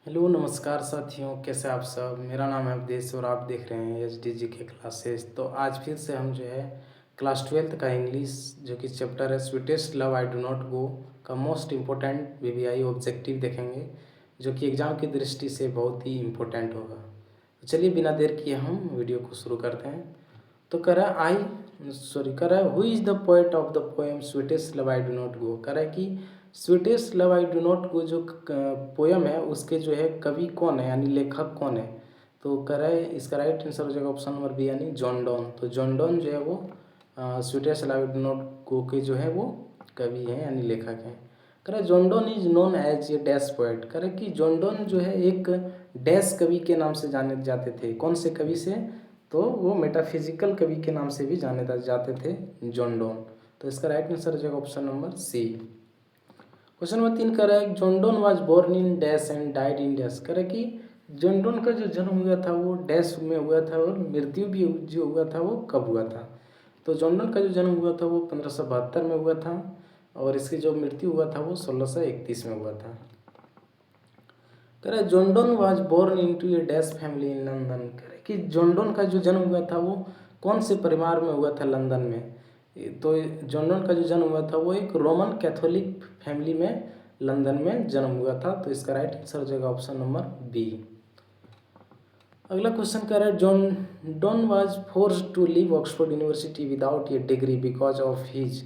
Hello नमस्कार साथियों, कैसे आप सब। मेरा नाम है अवधेश और आप देख रहे हैं एच डी जी के क्लासेस। तो आज फिर से हम जो है क्लास 12th का इंग्लिश जो कि चैप्टर है sweetest love I do not गो का मोस्ट इम्पोर्टेंट वीवीआई ऑब्जेक्टिव देखेंगे, जो कि एग्ज़ाम की दृष्टि से बहुत ही इम्पोर्टेंट होगा। तो चलिए बिना देर किए हम वीडियो को शुरू करते हैं। तो कह रहा है कह रहा है who is the poet of the poem sweetest love I do not गो। कह रहा है कि sweetest love I do not गो जो पोयम है उसके जो है कवि कौन है, यानी लेखक कौन है। तो कह रहा है इसका राइट आंसर हो जाएगा ऑप्शन नंबर बी, यानी जॉन डॉन। तो जॉन डॉन जो है वो sweetest love I do not go के जो है वो कवि हैं, यानी लेखक हैं। कह रहा है John Donne is known as a dash poet. कह रहा है कि जॉन डॉन जो है एक डैश कवि के नाम से जाने जाते थे। कौन से कवि से? तो वो मेटाफिजिकल कवि के नाम से भी जाने जाते थे जॉन डॉन। तो इसका राइट आंसर हो जाएगा option number C. Question number 3 कर रहा है John Donne was born in dash and died in dash. कह रहा है कि जॉन डॉन का जो जन्म हुआ था वो डैश में हुआ था और मृत्यु भी जो हुआ था वो कब हुआ था। तो जॉन डॉन का जो जन्म हुआ था वो 1572 में हुआ था और इसकी जो मृत्यु हुआ था वो 1631 में हुआ था। कह रहा है John Donne was born into a dash family in London. कह रहा है कि जॉन डॉन का जो जन्म हुआ था वो कौन से परिवार में हुआ था लंदन में। तो जॉन डॉन का जो जन्म हुआ था वो एक रोमन कैथोलिक फैमिली में लंदन में जन्म हुआ था। तो इसका राइट आंसर हो जाएगा ऑप्शन नंबर बी। अगला क्वेश्चन कह रहा है John Donne was forced to leave Oxford University without a degree because of his.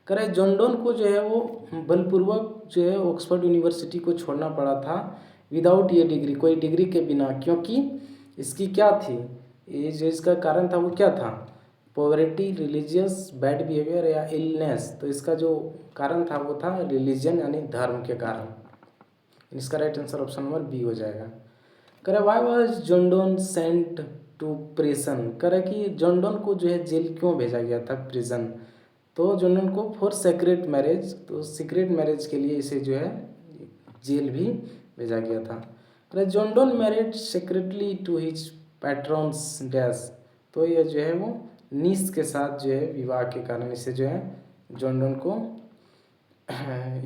कह रहा है जॉन डॉन को जो है वो बलपूर्वक जो है ऑक्सफोर्ड यूनिवर्सिटी को छोड़ना पड़ा था विदाउट ये डिग्री, कोई डिग्री के बिना, क्योंकि इसकी क्या थी, ये जो इसका कारण था वो क्या था, पॉवर्टी, रिलीजियस बैड बिहेवियर या इलनेस। तो इसका जो कारण था वो था रिलीजन, यानी धर्म के कारण। इसका right answer option number B हो जाएगा। कह रहा why was John Donne sent to prison. कह रहा कि जॉन डॉन को जो है जेल क्यों भेजा गया था, प्रिजन। तो जॉन डॉन को फॉर सीक्रेट मैरिज, तो सीक्रेट मैरिज के लिए इसे जो है जेल भी भेजा गया था। कह रहा John Donne married secretly to his patrons dash. तो यह जो है वो नीस के साथ जो है विवाह के कारण इसे जो है जॉन डॉन को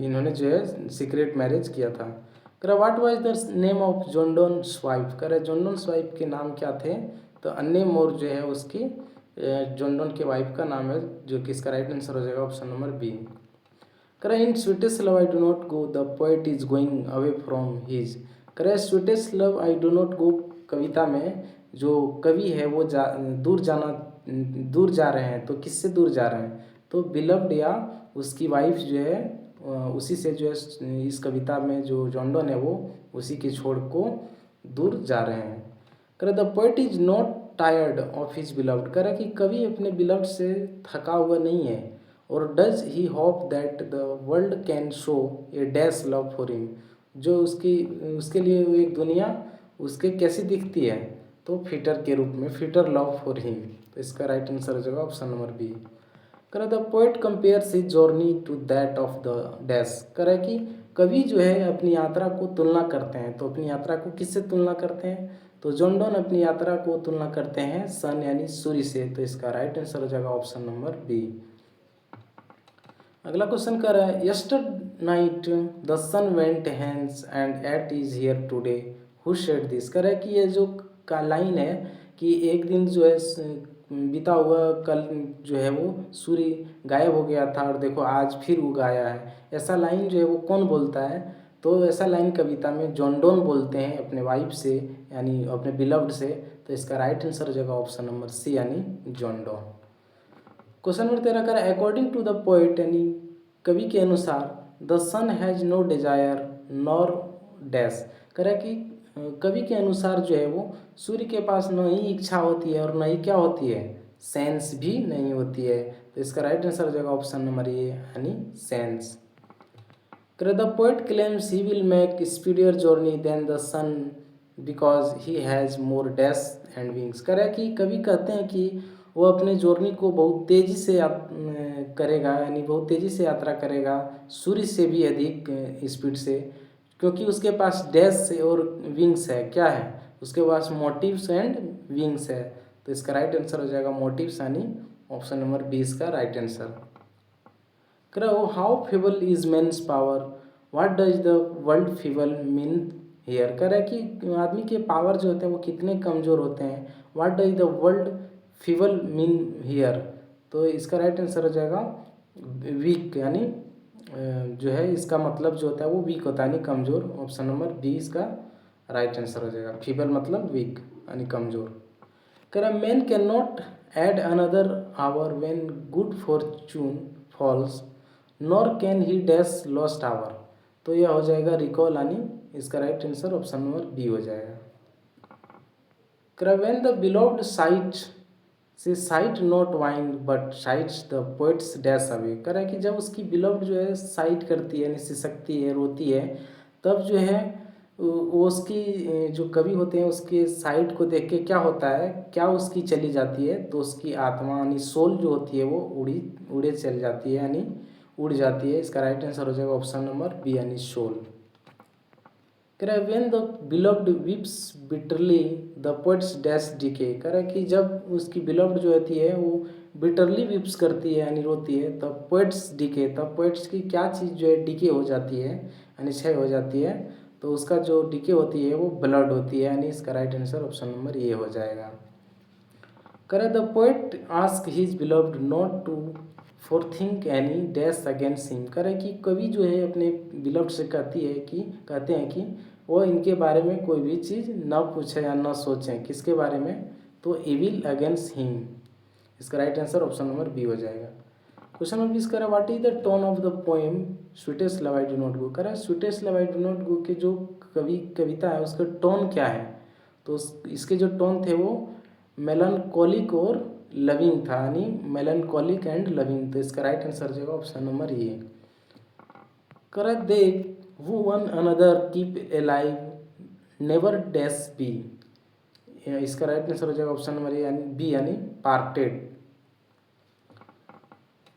इन्होंने जो है सीक्रेट मैरिज किया था। कह रहा what was the name of John Donne's wife. कह रहा जॉन डॉन्स वाइफ के नाम क्या थे। तो अन्य मोर जो है उसकी जॉन डॉन के वाइफ का नाम है, जो कि इसका राइट आंसर हो जाएगा ऑप्शन नंबर बी। कह रहा in sweetest love I do not go the poet is going away from his. कह रहा sweetest love I do not go कविता में जो कवि है वो दूर जा रहे हैं। तो किससे दूर जा रहे हैं, तो बिलव्ड या उसकी वाइफ जो है उसी से जो है इस कविता में जो जॉन डॉन है वो उसी के छोड़ को दूर जा रहे हैं। कह रहा the poet is not tired of his beloved. कह रहा कि कवि अपने बिलव्ड से थका हुआ नहीं है। और does he hope that the world can show A dash love for him. जो उसके लिए वो एक दुनिया उसके कैसी दिखती है, तो फिटर के रूप में, फिटर लव फॉर हिम। तो इसका राइट आंसर हो जाएगा ऑप्शन नंबर बी। कह रहा the poet compares his journey to that of the dash. कह रहा है कि कवि जो है अपनी यात्रा को तुलना करते हैं। तो अपनी यात्रा को किससे तुलना करते हैं, तो जॉन डॉन अपनी यात्रा को तुलना करते हैं सन यानी सूर्य से। तो इसका राइट आंसर हो जाएगा ऑप्शन नंबर बी। अगला क्वेश्चन कर रहा है yesternight the sun went hence and yet is here today who said this. कह रहा है कि ये जो का लाइन है कि एक दिन जो है बीता हुआ कल जो है वो सूर्य गायब हो गया था और देखो आज फिर उगाया है, ऐसा लाइन जो है वो कौन बोलता है। तो ऐसा लाइन कविता में जॉन डॉन बोलते हैं अपने वाइफ से, यानी अपने बिलव्ड से। तो इसका राइट आंसर हो जाएगा ऑप्शन नंबर सी, यानी जॉन डॉन। क्वेश्चन नंबर 13 कर अकॉर्डिंग टू द पोएट, यानी कवि के अनुसार the sun has no desire nor dash. कह रहा है कि कवि के अनुसार जो है वो सूर्य के पास न ही इच्छा होती है और न ही क्या होती है, सेंस भी नहीं होती है। तो इसका राइट आंसर हो जाएगा ऑप्शन नंबर ए, यानी sense. The poet claims he will make speedier journey than the sun because he has more dash and wings. कह रहा है कि कवि कहते हैं कि वो अपने जर्नी को बहुत तेज़ी से करेगा, यानी बहुत तेज़ी से यात्रा करेगा सूर्य से भी अधिक स्पीड से, क्योंकि उसके पास डैश और विंग्स है। क्या है, उसके पास मोटिव्स एंड विंग्स है। तो इसका राइट आंसर हो जाएगा मोटिव्स, यानी ऑप्शन नंबर 20 का राइट आंसर। करो how feeble is man's power, what does the word feeble mean here. कह रहा है कि आदमी के पावर जो होते हैं वो कितने कमज़ोर होते हैं। What does the world feeble mean here. तो इसका राइट आंसर हो जाएगा वीक, यानी जो है इसका मतलब जो होता है वो वीक होता है यानी कमज़ोर। ऑप्शन नंबर बी इसका राइट आंसर हो जाएगा। फीबल मतलब वीक यानी कमज़ोर। कह रहा man can not add another hour when good fortune falls nor can he dash lost hour. तो यह हो जाएगा रिकॉल, यानी इसका right answer option number B हो जाएगा। कह रहा व्हेन द बिलोव्ड साइट से साइट नॉट वाइंड बट साइट्स द पोइट्स डैश अवे। कह रहा है कि जब उसकी बिलोव्ड जो है साइट करती है यानी सिसकती है, रोती है, तब जो है वो उसकी जो कवि होते हैं उसके साइट को देख के क्या होता है, क्या उसकी चली जाती है, तो उसकी आत्मा यानी सोल जो होती है वो उड़े चल जाती है यानी उड़ जाती है। इसका राइट आंसर हो जाएगा ऑप्शन नंबर बी यानी सोल। कह रहा है when the beloved weeps bitterly the poet's dash decay. कह रहा है कि जब उसकी बिलव्ड जो होती है वो बिटरली वीप्स करती है यानी रोती है, तब पोइट्स डीके, तब पोइट्स की क्या चीज़ जो है डीके हो जाती है यानी क्षय हो जाती है। तो उसका जो डीके होती है वो ब्लड होती है, यानी इसका right answer option number A हो जाएगा। करे the poet ask his beloved not to forethink any dash against him. करे कि कवि जो है अपने बिलव्ड से कहते हैं कि वो इनके बारे में कोई भी चीज़ न पूछे या न सोचें। किसके बारे में, तो एविल अगेंस्ट हिम। इसका right answer option number B हो जाएगा। क्वेश्चन नंबर 20 करें what is the tone of the poem sweetest love I do not go. करें sweetest love I do not go के जो कविता है उसका टोन क्या है, तो इसके जो टोन थे वो मेलनकॉलिक और लविंग था, यानी मेलनकॉलिक एंड लविंग। तो इसका राइट आंसर जाएगा ऑप्शन नंबर ए। करें they who one another keep alive never dash B. इसका राइट आंसर हो जाएगा ऑप्शन नंबर ए यानी बी यानी पार्टेड।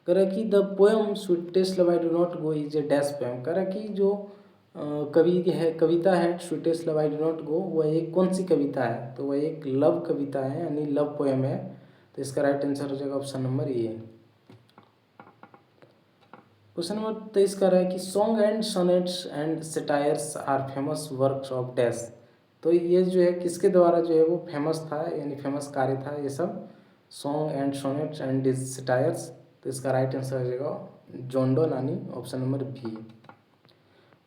करें कि the poem sweetest love I do not go is a dash poem. करें कि जो कविता है sweetest love I do not गो, वह एक कौन सी कविता है, तो वह एक लव कविता है यानी लव पोएम है। तो इसका राइट आंसर हो जाएगा option number A. Question number 23 कह रहा है कि song and sonnets and satires are famous works of dash. तो ये जो है किसके द्वारा जो है वो फेमस था यानी फेमस कार्य था ये सब, song and sonnets and satires. तो इसका राइट आंसर हो जाएगा जॉन डोन यानी option number B.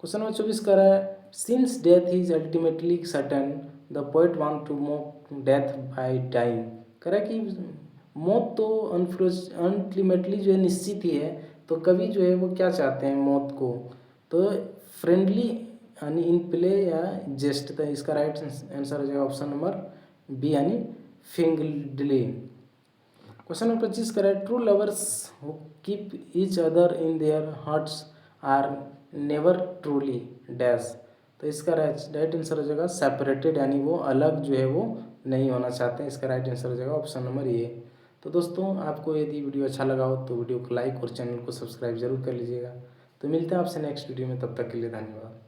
Question number 24 कर रहा है since death is ultimately certain the poet want to mock death by dying. कह रहा है कि मौत तो अल्टीमेटली जो है निश्चित ही है, तो कवि जो है वो क्या चाहते हैं मौत को, तो फ्रेंडली यानी इन प्ले या जेस्ट। तो इसका राइट आंसर हो जाएगा ऑप्शन नंबर बी यानी फिंगली। क्वेश्चन नंबर 25 करें true lovers who keep each other in their hearts are never truly dash. तो इसका राइट आंसर हो जाएगा सेपरेटेड, यानी वो अलग जो है वो नहीं होना चाहते हैं। इसका राइट आंसर हो जाएगा ऑप्शन नंबर ए। तो दोस्तों आपको यदि वीडियो अच्छा लगा हो तो वीडियो को लाइक और चैनल को सब्सक्राइब जरूर कर लीजिएगा। तो मिलते हैं आपसे नेक्स्ट वीडियो में, तब तक के लिए धन्यवाद।